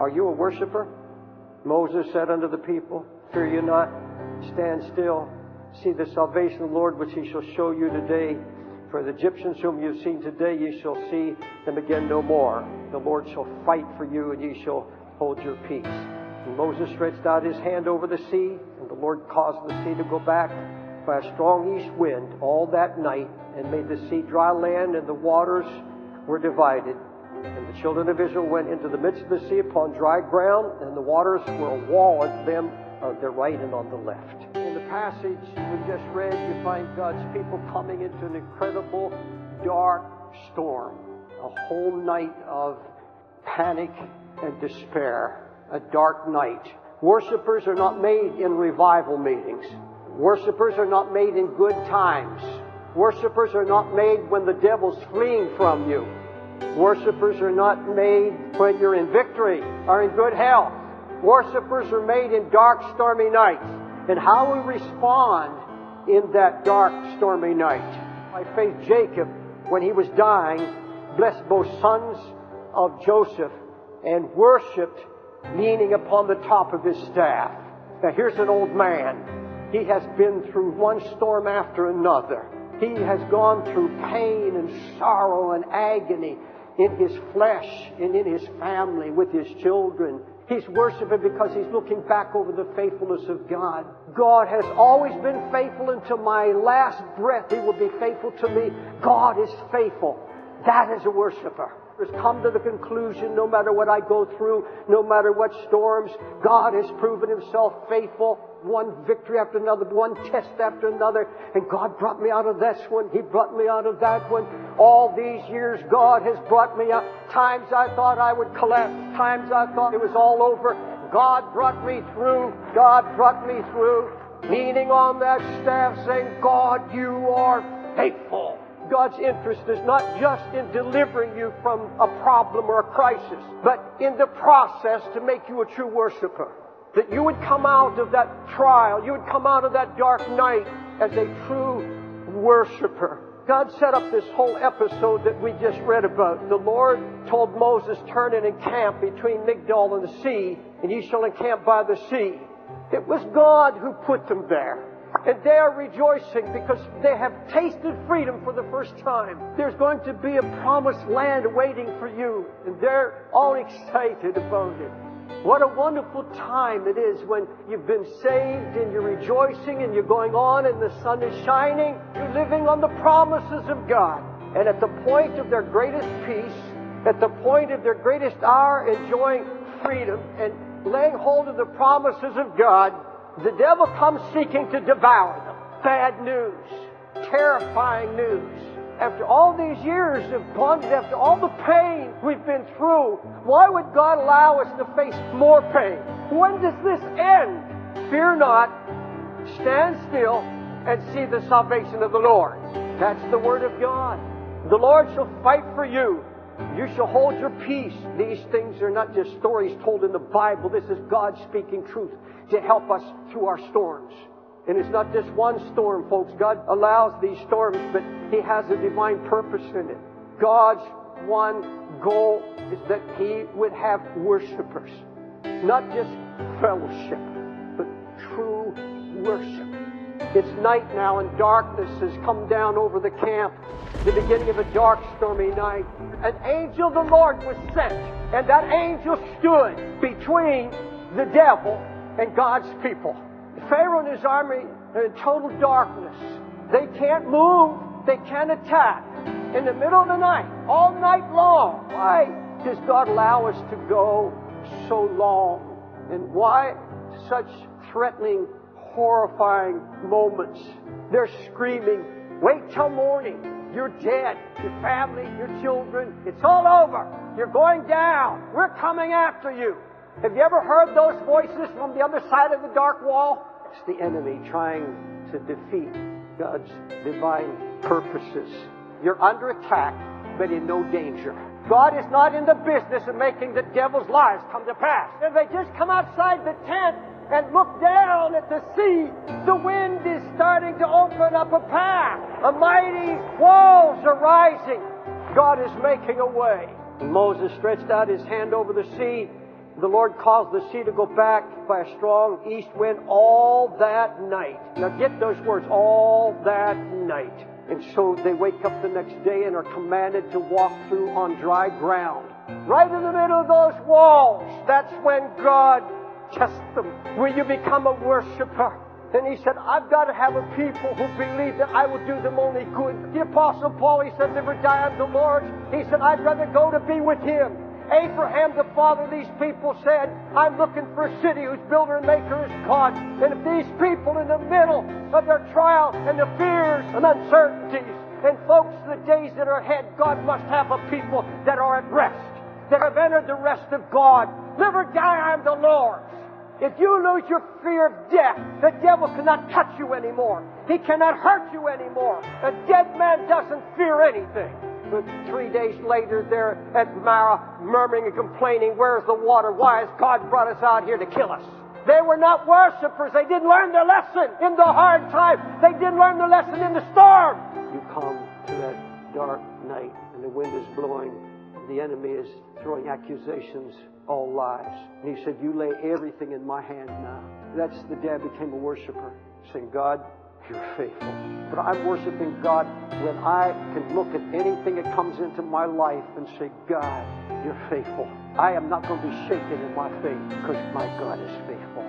Are you a worshiper? Moses said unto the people, Fear you not, stand still, see the salvation of the Lord which he shall show you today. For the Egyptians whom you have seen today, ye shall see them again no more. The Lord shall fight for you, and ye shall hold your peace. And Moses stretched out his hand over the sea, and the Lord caused the sea to go back by a strong east wind all that night, and made the sea dry land, and the waters were divided. And the children of Israel went into the midst of the sea upon dry ground, and the waters were a wall unto them on their right and on the left. In the passage we just read, you find God's people coming into an incredible dark storm. A whole night of panic and despair. A dark night. Worshippers are not made in revival meetings. Worshippers are not made in good times. Worshippers are not made when the devil's fleeing from you. Worshippers are not made when you're in victory or in good health. Worshippers are made in dark, stormy nights. And how we respond in that dark, stormy night. By faith, Jacob, when he was dying, blessed both sons of Joseph and worshipped leaning upon the top of his staff. Now here's an old man. He has been through one storm after another. He has gone through pain and sorrow and agony in his flesh and in his family with his children. He's worshiping because he's looking back over the faithfulness of God. God has always been faithful until my last breath. He will be faithful to me. God is faithful. That is a worshiper. Has come to the conclusion, no matter what I go through, no matter what storms, God has proven himself faithful. One victory after another, one test after another. And God brought me out of this one. He brought me out of that one. All these years, God has brought me out. Times I thought I would collapse. Times I thought it was all over. God brought me through. God brought me through. Leaning on that staff saying, God, you are faithful. God's interest is not just in delivering you from a problem or a crisis, but in the process to make you a true worshiper. That you would come out of that trial, you would come out of that dark night as a true worshiper. God set up this whole episode that we just read about. The Lord told Moses, turn and encamp between Migdol and the sea, and ye shall encamp by the sea. It was God who put them there. And they are rejoicing because they have tasted freedom for the first time. There's going to be a promised land waiting for you. And they're all excited about it. What a wonderful time it is when you've been saved and you're rejoicing and you're going on and the sun is shining. You're living on the promises of God. And at the point of their greatest peace, at the point of their greatest hour, enjoying freedom and laying hold of the promises of God, the devil comes seeking to devour them. Bad news. Terrifying news. After all these years of bondage, after all the pain we've been through, why would God allow us to face more pain? When does this end? Fear not, stand still, and see the salvation of the Lord. That's the Word of God. The Lord shall fight for you. You shall hold your peace. These things are not just stories told in the Bible. This is God speaking truth to help us through our storms. And it's not just one storm, folks. God allows these storms, but He has a divine purpose in it. God's one goal is that He would have worshipers. Not just fellowship, but true worship. It's night now and darkness has come down over the camp. The beginning of a dark, stormy night. An angel of the Lord was sent. And that angel stood between the devil and God's people. Pharaoh and his army are in total darkness. They can't move. They can't attack. In the middle of the night, all night long. Why does God allow us to go so long? And why such threatening, horrifying moments? They're screaming, wait till morning. You're dead. Your family, your children, it's all over. You're going down. We're coming after you. Have you ever heard those voices from the other side of the dark wall? It's the enemy trying to defeat God's divine purposes. You're under attack, but in no danger. God is not in the business of making the devil's lies come to pass. If they just come outside the tent and look down at the sea, the wind is starting to open up a path. A mighty walls are rising. God is making a way. Moses stretched out his hand over the sea, The Lord caused the sea to go back by a strong east wind all that night. Now get those words, all that night. And so they wake up the next day and are commanded to walk through on dry ground. Right in the middle of those walls, that's when God tests them. Will you become a worshiper? And he said, I've got to have a people who believe that I will do them only good. The Apostle Paul, he said, never die of the Lord. He said, I'd rather go to be with him. Abraham, the father of these people, said, I'm looking for a city whose builder and maker is God. And if these people in the middle of their trial and the fears and uncertainties, and folks, the days that are ahead, God must have a people that are at rest, that have entered the rest of God. Live or die, I'm the Lord's. If you lose your fear of death, the devil cannot touch you anymore. He cannot hurt you anymore. A dead man doesn't fear anything. But 3 days later, they're at Marah, murmuring and complaining, where's the water? Why has God brought us out here to kill us? They were not worshipers. They didn't learn their lesson in the hard time. They didn't learn their lesson in the storm. You come to that dark night, and the wind is blowing. The enemy is throwing accusations, all lies. And he said, you lay everything in my hand now. That's the day I became a worshiper, saying, God, you're faithful. But I'm worshiping God when I can look at anything that comes into my life and say, God, you're faithful. I am not going to be shaken in my faith because my God is faithful.